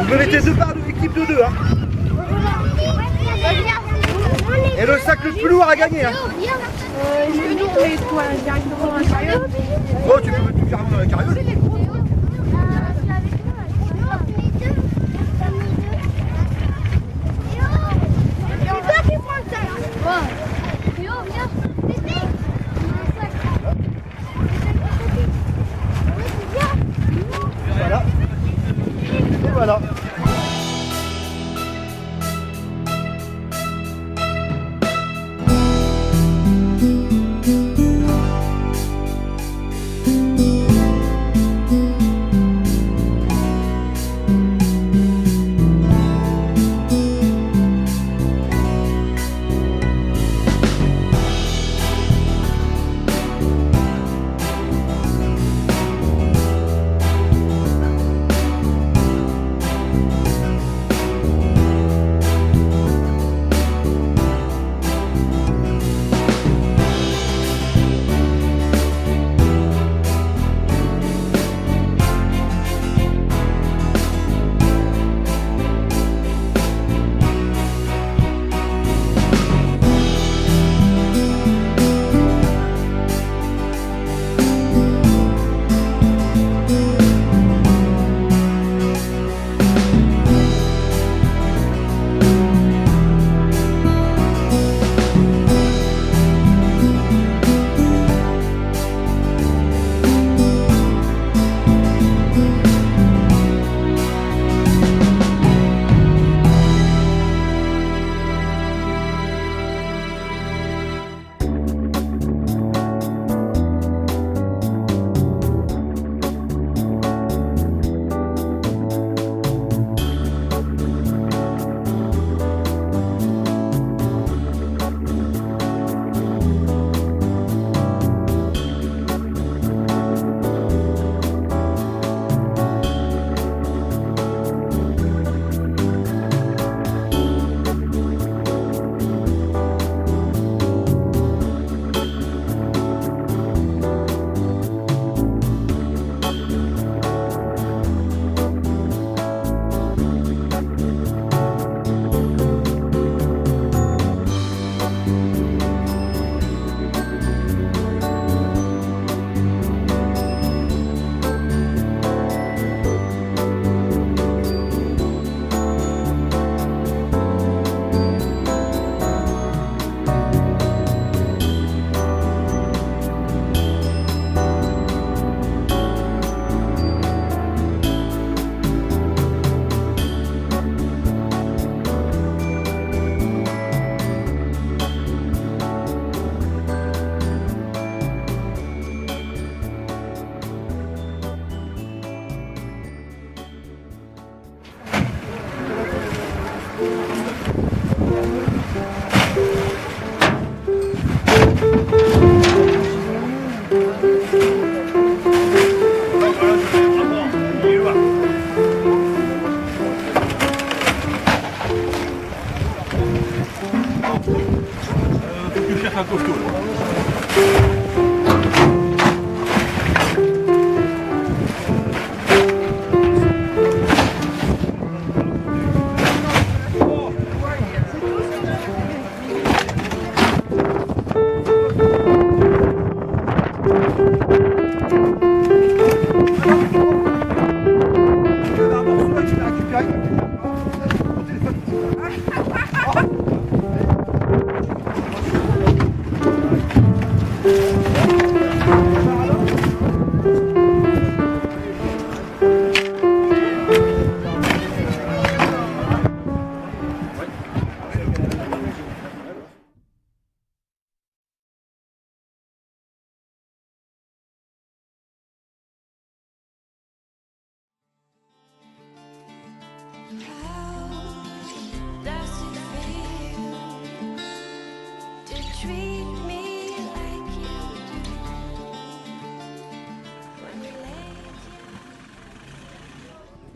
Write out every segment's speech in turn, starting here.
Vous me mettez deux par deux, équipe de deux. Hein. Et le sac le plus lourd à gagner. Hein. Nous, on met quoi directement dans la carriole? Oh, tu peux mettre tout carrément dans la carriole. Voilà. Et voilà. un costaud.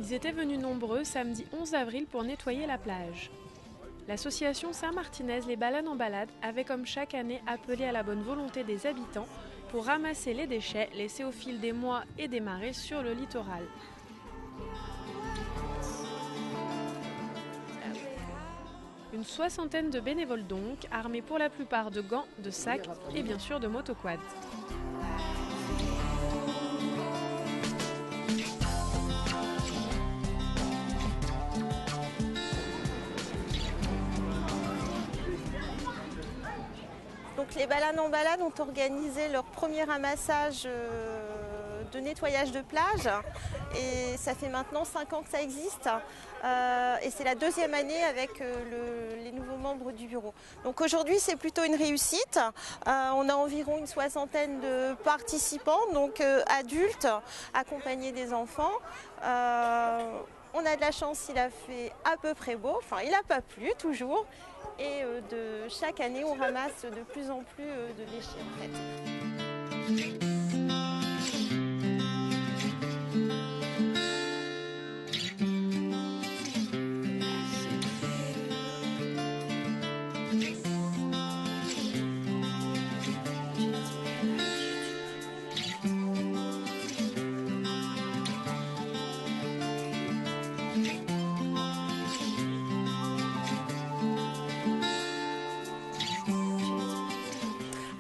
Ils étaient venus nombreux samedi 11 avril pour nettoyer la plage. L'association Saint-Martinez Les Baleines en Balade avait comme chaque année appelé à la bonne volonté des habitants pour ramasser les déchets laissés au fil des mois et des marées sur le littoral. Une soixantaine de bénévoles donc, armés pour la plupart de gants, de sacs et bien sûr de motoquads. Donc les Balanes en balade ont organisé leur premier ramassage de nettoyage de plage et ça fait maintenant 5 ans que ça existe et c'est la deuxième année avec les nouveaux membres du bureau. Donc aujourd'hui c'est plutôt une réussite, on a environ une soixantaine de participants, donc adultes accompagnés des enfants. On a de la chance, il a fait à peu près beau, enfin il n'a pas plu toujours. Et de chaque année, on ramasse de plus en plus de déchets en fait.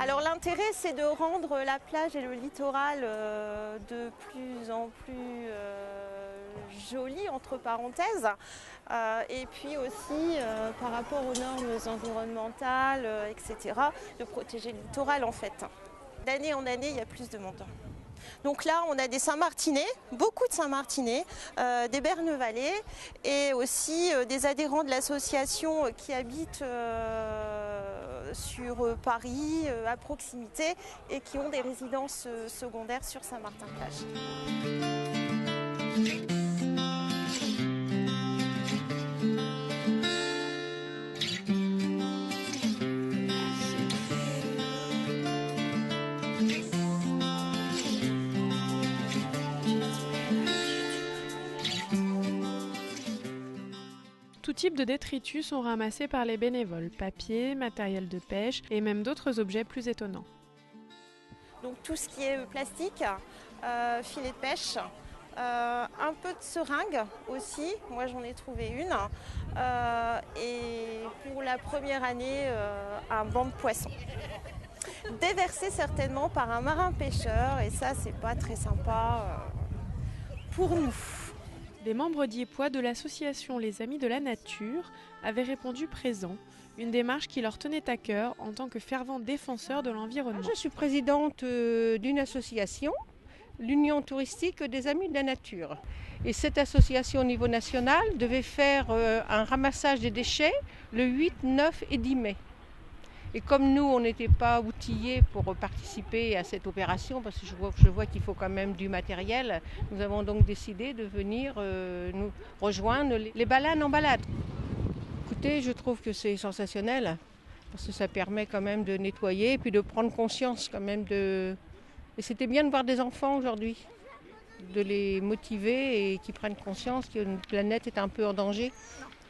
Alors l'intérêt c'est de rendre la plage et le littoral de plus en plus joli entre parenthèses et puis aussi par rapport aux normes environnementales etc. de protéger le littoral en fait. D'année en année il y a plus de monde. Donc là, on a des Saint-Martinais, beaucoup de Saint-Martinais, des Bernevalais et aussi des adhérents de l'association qui habitent sur Paris, à proximité, et qui ont des résidences secondaires sur Saint-Martin-Plage. Tout type de détritus sont ramassés par les bénévoles, papier, matériel de pêche et même d'autres objets plus étonnants. Donc tout ce qui est plastique, filet de pêche, un peu de seringue aussi, moi j'en ai trouvé une, et pour la première année un banc de poissons. Déversé certainement par un marin pêcheur et ça c'est pas très sympa pour nous. Des membres diepois de l'association Les Amis de la Nature avaient répondu présents, une démarche qui leur tenait à cœur en tant que fervents défenseurs de l'environnement. Je suis présidente d'une association, l'Union touristique des Amis de la Nature. Et cette association au niveau national devait faire un ramassage des déchets le 8, 9 et 10 mai. Et comme nous, on n'était pas outillés pour participer à cette opération, parce que je vois qu'il faut quand même du matériel, nous avons donc décidé de venir nous rejoindre les Balanes en balade. Écoutez, je trouve que c'est sensationnel, parce que ça permet quand même de nettoyer et puis de prendre conscience quand même de... Et c'était bien de voir des enfants aujourd'hui, de les motiver et qu'ils prennent conscience que notre planète est un peu en danger.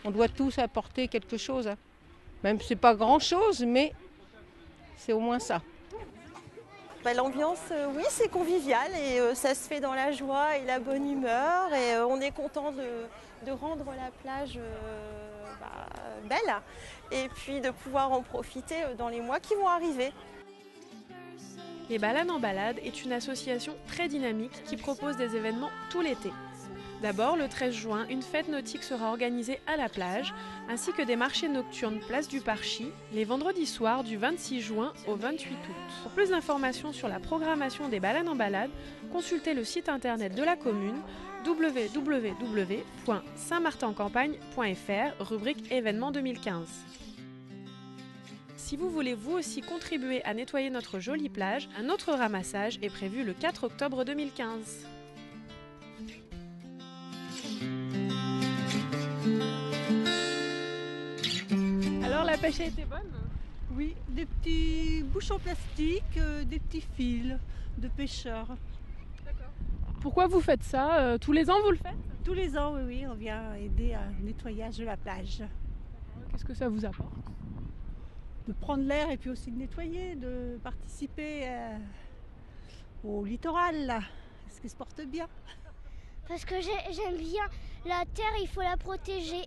On doit tous apporter quelque chose. Même si ce n'est pas grand-chose, mais c'est au moins ça. L'ambiance, oui, c'est convivial et ça se fait dans la joie et la bonne humeur. Et on est content de rendre la plage belle et puis de pouvoir en profiter dans les mois qui vont arriver. Les Balanes en balade est une association très dynamique qui propose des événements tout l'été. D'abord, le 13 juin, une fête nautique sera organisée à la plage, ainsi que des marchés nocturnes place du Parchy, les vendredis soirs du 26 juin au 28 août. Pour plus d'informations sur la programmation des Balanes en balade, consultez le site internet de la commune www.saintmartincampagne.fr, rubrique événements 2015. Si vous voulez vous aussi contribuer à nettoyer notre jolie plage, un autre ramassage est prévu le 4 octobre 2015. Alors la pêche a été bonne ? Oui, des petits bouchons plastiques, des petits fils de pêcheurs. D'accord. Pourquoi vous faites ça ? Tous les ans vous le faites ? Tous les ans, oui, on vient aider à nettoyage de la plage. Qu'est-ce que ça vous apporte ? De prendre l'air et puis aussi de nettoyer, de participer au littoral, là, ce qui se porte bien. Parce que j'aime bien la terre, il faut la protéger.